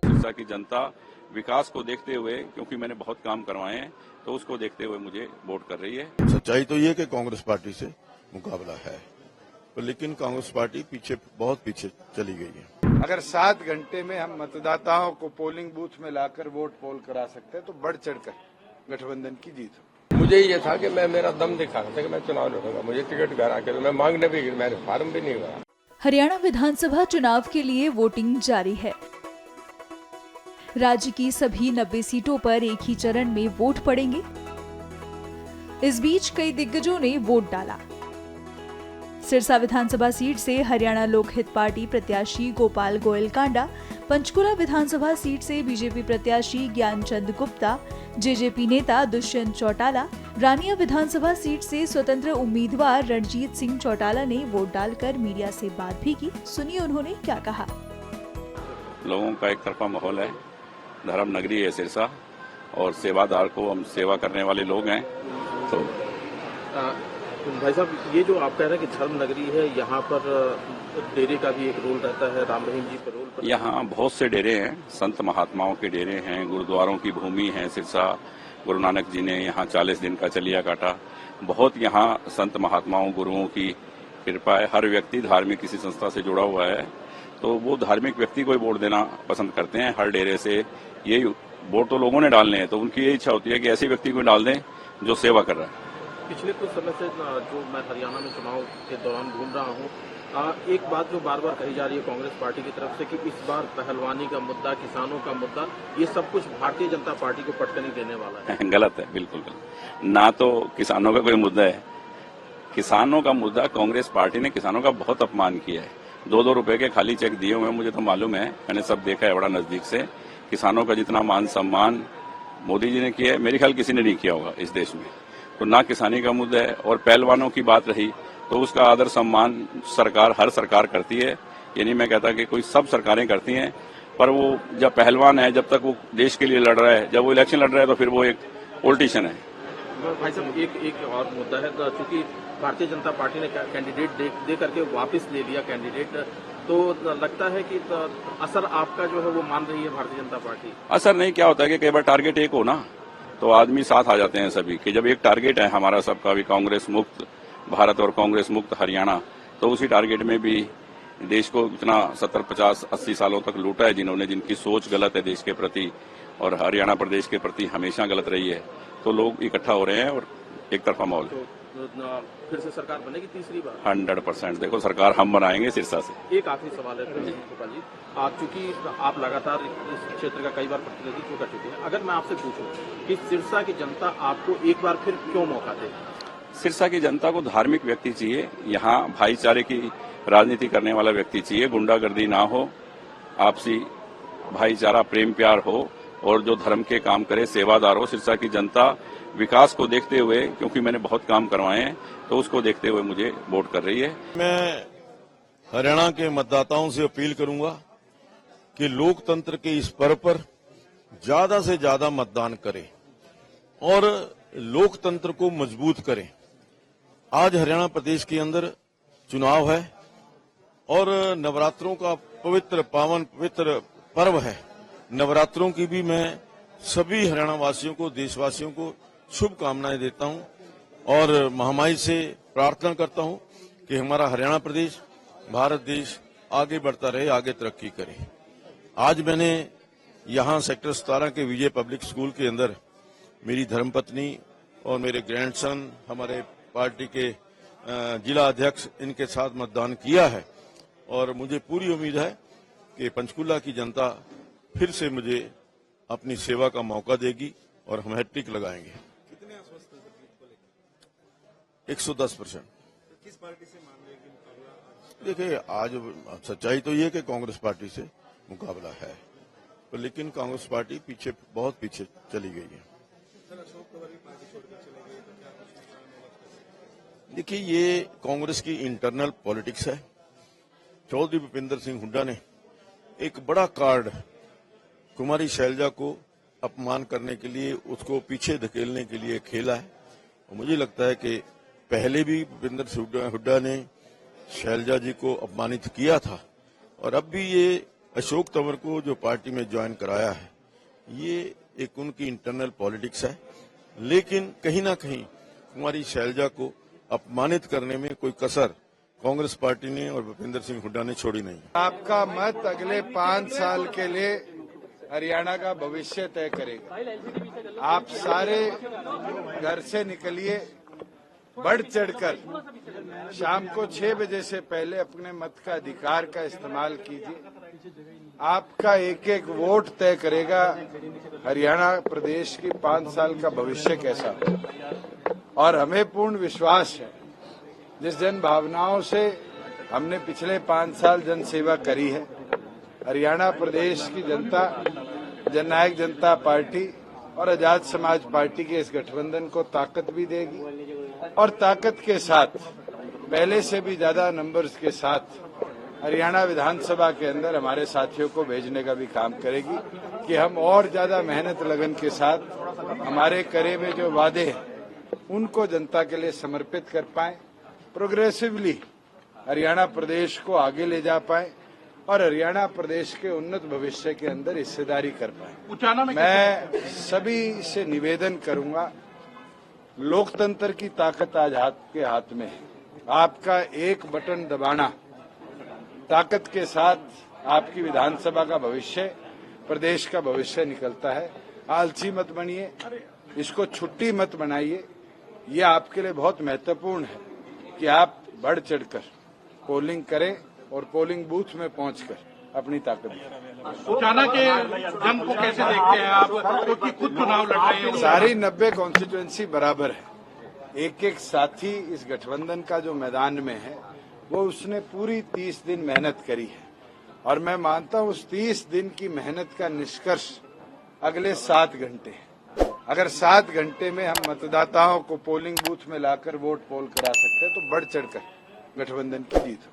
सिरसा की जनता विकास को देखते हुए, क्योंकि मैंने बहुत काम करवाए हैं, तो उसको देखते हुए मुझे वोट कर रही है। सच्चाई तो ये कि कांग्रेस पार्टी से मुकाबला है, तो लेकिन कांग्रेस पार्टी बहुत पीछे चली गई है। अगर 7 घंटे में हम मतदाताओं को पोलिंग बूथ में लाकर वोट पोल करा सकते हैं तो बढ़ चढ़कर गठबंधन की जीत हो। मुझे ये था कि मेरा दम दिखा रहा था कि मैं चुनाव लड़ूंगा, मुझे टिकट करा के मैं मांगने भी, मैंने फार्म भी नहीं भरा। हरियाणा विधानसभा चुनाव के लिए वोटिंग जारी है। राज्य की सभी 90 सीटों पर एक ही चरण में वोट पड़ेंगे। इस बीच कई दिग्गजों ने वोट डाला। सिरसा विधानसभा सीट से हरियाणा लोकहित पार्टी प्रत्याशी गोपाल गोयल कांडा, पंचकुला विधानसभा सीट से बीजेपी प्रत्याशी ज्ञानचंद गुप्ता, जेजेपी नेता दुष्यंत चौटाला, रानिया विधानसभा सीट से स्वतंत्र उम्मीदवार रणजीत सिंह चौटाला ने वोट डालकर मीडिया से बात भी की। सुनिए उन्होंने क्या कहा। लोगों का एक तरफा माहौल है, धर्म नगरी है सिरसा, और सेवादार को हम सेवा करने वाले लोग हैं। तो भाई साहब, ये जो आप कह रहे हैं कि धर्म नगरी है, यहाँ पर डेरे का भी एक रोल रहता है, राम रहीम जी पर रोल। यहाँ बहुत से डेरे हैं, संत महात्माओं के डेरे हैं, गुरुद्वारों की भूमि है सिरसा। गुरु नानक जी ने यहाँ 40 दिन का चलिया काटा। बहुत यहाँ संत महात्माओं गुरुओं की कृपा है। हर व्यक्ति धार्मिक किसी संस्था से जुड़ा हुआ है, तो वो धार्मिक व्यक्ति को ही वोट देना पसंद करते हैं। हर डेरे से यही वोट तो लोगों ने डालने हैं, तो उनकी ये इच्छा होती है कि ऐसे व्यक्ति को डाल दें जो सेवा कर रहा है। पिछले कुछ समय से जो मैं हरियाणा में चुनाव के दौरान घूम रहा हूँ, एक बात जो बार बार कही जा रही है कांग्रेस पार्टी की तरफ से कि इस बार पहलवानी का मुद्दा, किसानों का मुद्दा, ये सब कुछ भारतीय जनता पार्टी को पटकनी देने वाला है। गलत है, बिल्कुल गलत। ना तो किसानों का कोई मुद्दा है। किसानों का मुद्दा, कांग्रेस पार्टी ने किसानों का बहुत अपमान किया है। 2-2 रुपए के खाली चेक दिए हुए, मुझे तो मालूम है, मैंने सब देखा है बड़ा नजदीक से। किसानों का जितना मान सम्मान मोदी जी ने किया है, मेरे ख्याल किसी ने नहीं किया होगा इस देश में। तो ना किसानी का मुद्दा है। और पहलवानों की बात रही तो उसका आदर सम्मान सरकार, हर सरकार करती है। ये नहीं मैं कहता कि कोई सब सरकारें करती हैं, पर वो जब पहलवान है, जब तक वो देश के लिए लड़ रहा है, जब वो इलेक्शन लड़ रहा है, तो फिर वो एक पॉलिटिशियन है। भाई साहब, एक और मुद्दा है, चूंकि भारतीय जनता पार्टी ने कैंडिडेट दे करके वापस ले लिया कैंडिडेट, तो लगता है कि असर आपका जो है वो मान रही है भारतीय जनता पार्टी? असर नहीं, क्या होता है कि कई बार टारगेट एक हो ना, तो आदमी साथ आ जाते हैं सभी कि जब एक टारगेट है हमारा सबका भी, कांग्रेस मुक्त भारत और कांग्रेस मुक्त हरियाणा, तो उसी टारगेट में भी देश को इतना 70, 50, 80 सालों तक लूटा है जिन्होंने, जिनकी सोच गलत है देश के प्रति और हरियाणा प्रदेश के प्रति हमेशा गलत रही है, तो लोग इकट्ठा हो रहे हैं और एक तरफा माहौल है। तो फिर से सरकार बनेगी तीसरी बार? 100%। देखो, सरकार हम बनाएंगे सिरसा से। एक आखिरी सवाल है गोपाल जी, चूंकि आप लगातार इस क्षेत्र का कई बार प्रतिनिधित्व कर चुके हैं, अगर मैं आपसे पूछूं कि सिरसा की जनता आपको एक बार फिर क्यों मौका दे? सिरसा की जनता को धार्मिक व्यक्ति चाहिए, यहाँ भाईचारे की राजनीति करने वाला व्यक्ति चाहिए, गुंडागर्दी ना हो, आपसी भाईचारा प्रेम प्यार हो, और जो धर्म के काम करे, सेवादार हो। सिरसा की जनता विकास को देखते हुए, क्योंकि मैंने बहुत काम करवाए हैं, तो उसको देखते हुए मुझे वोट कर रही है। मैं हरियाणा के मतदाताओं से अपील करूंगा कि लोकतंत्र के इस पर्व पर ज्यादा से ज्यादा मतदान करें और लोकतंत्र को मजबूत करें। आज हरियाणा प्रदेश के अंदर चुनाव है और नवरात्रों का पवित्र पर्व है। नवरात्रों की भी मैं सभी हरियाणा वासियों को, देशवासियों को शुभकामनाएं देता हूं और महामाई से प्रार्थना करता हूं कि हमारा हरियाणा प्रदेश, भारत देश आगे बढ़ता रहे, आगे तरक्की करे। आज मैंने यहां सेक्टर 17 के विजय पब्लिक स्कूल के अंदर मेरी धर्मपत्नी और मेरे ग्रैंडसन, हमारे पार्टी के जिला अध्यक्ष, इनके साथ मतदान किया है और मुझे पूरी उम्मीद है कि पंचकुला की जनता फिर से मुझे अपनी सेवा का मौका देगी और हम हैट्रिक लगाएंगे। कितने आश्वस्त हैं जीत को लेकर? 110%। किस पार्टी से मान रहे हैं मुकाबला? देखिए, आज सच्चाई तो ये कि कांग्रेस पार्टी से मुकाबला है, तो लेकिन कांग्रेस पार्टी बहुत पीछे चली गई है। सर, अशोक तंवर भी पार्टी छोड़कर चले गए, तो क्या कुछ नुकसान होगा? देखिए, ये कांग्रेस की इंटरनल पॉलिटिक्स है। चौधरी भूपेंद्र सिंह हुड्डा ने एक बड़ा कार्ड कुमारी शैलजा को अपमान करने के लिए, उसको पीछे धकेलने के लिए खेला है। और मुझे लगता है कि पहले भी भूपेंद्र हुड्डा ने शैलजा जी को अपमानित किया था और अब भी ये अशोक तंवर को जो पार्टी में ज्वाइन कराया है, ये एक उनकी इंटरनल पॉलिटिक्स है, लेकिन कहीं ना कहीं कुमारी शैलजा को अपमानित करने में कोई कसर कांग्रेस पार्टी ने और भूपेंद्र सिंह हुड्डा ने छोड़ी नहीं। आपका मत अगले 5 साल के लिए हरियाणा का भविष्य तय करेगा। आप सारे घर से निकलिए, बढ़ चढ़कर शाम को 6 बजे से पहले अपने मत का अधिकार का इस्तेमाल कीजिए। आपका एक एक वोट तय करेगा हरियाणा प्रदेश की 5 साल का भविष्य कैसा हो। और हमें पूर्ण विश्वास है, जिस जन भावनाओं से हमने पिछले 5 साल जन सेवा करी है, हरियाणा प्रदेश की जनता जननायक जनता पार्टी और आजाद समाज पार्टी के इस गठबंधन को ताकत भी देगी और ताकत के साथ पहले से भी ज्यादा नंबर्स के साथ हरियाणा विधानसभा के अंदर हमारे साथियों को भेजने का भी काम करेगी कि हम और ज्यादा मेहनत लगन के साथ हमारे करे में जो वादे हैं उनको जनता के लिए समर्पित कर पाएं, प्रोग्रेसिवली हरियाणा प्रदेश को आगे ले जा पाएं और हरियाणा प्रदेश के उन्नत भविष्य के अंदर हिस्सेदारी कर पाएं। मैं सभी से निवेदन करूंगा, लोकतंत्र की ताकत आज आपके हाथ में है। आपका एक बटन दबाना ताकत के साथ आपकी विधानसभा का भविष्य, प्रदेश का भविष्य निकलता है। आलसी मत बनिए, इसको छुट्टी मत बनाइए। ये आपके लिए बहुत महत्वपूर्ण है कि आप बढ़ चढ़कर पोलिंग करें और पोलिंग बूथ में पहुंचकर अपनी ताकत दिखाएं। उचाना के जंग को कैसे देखते हैं आप, क्योंकि खुद चुनाव लड़ रहे हैं? सारी 90 कॉन्स्टिट्यूएंसी बराबर है। एक एक साथी इस गठबंधन का जो मैदान में है वो उसने पूरी 30 दिन मेहनत करी है और मैं मानता हूं उस 30 दिन की मेहनत का निष्कर्ष अगले 7 घंटे है। अगर 7 घंटे में हम मतदाताओं को पोलिंग बूथ में लाकर वोट पोल करा सकते हैं तो बढ़ चढ़कर गठबंधन की जीत हो।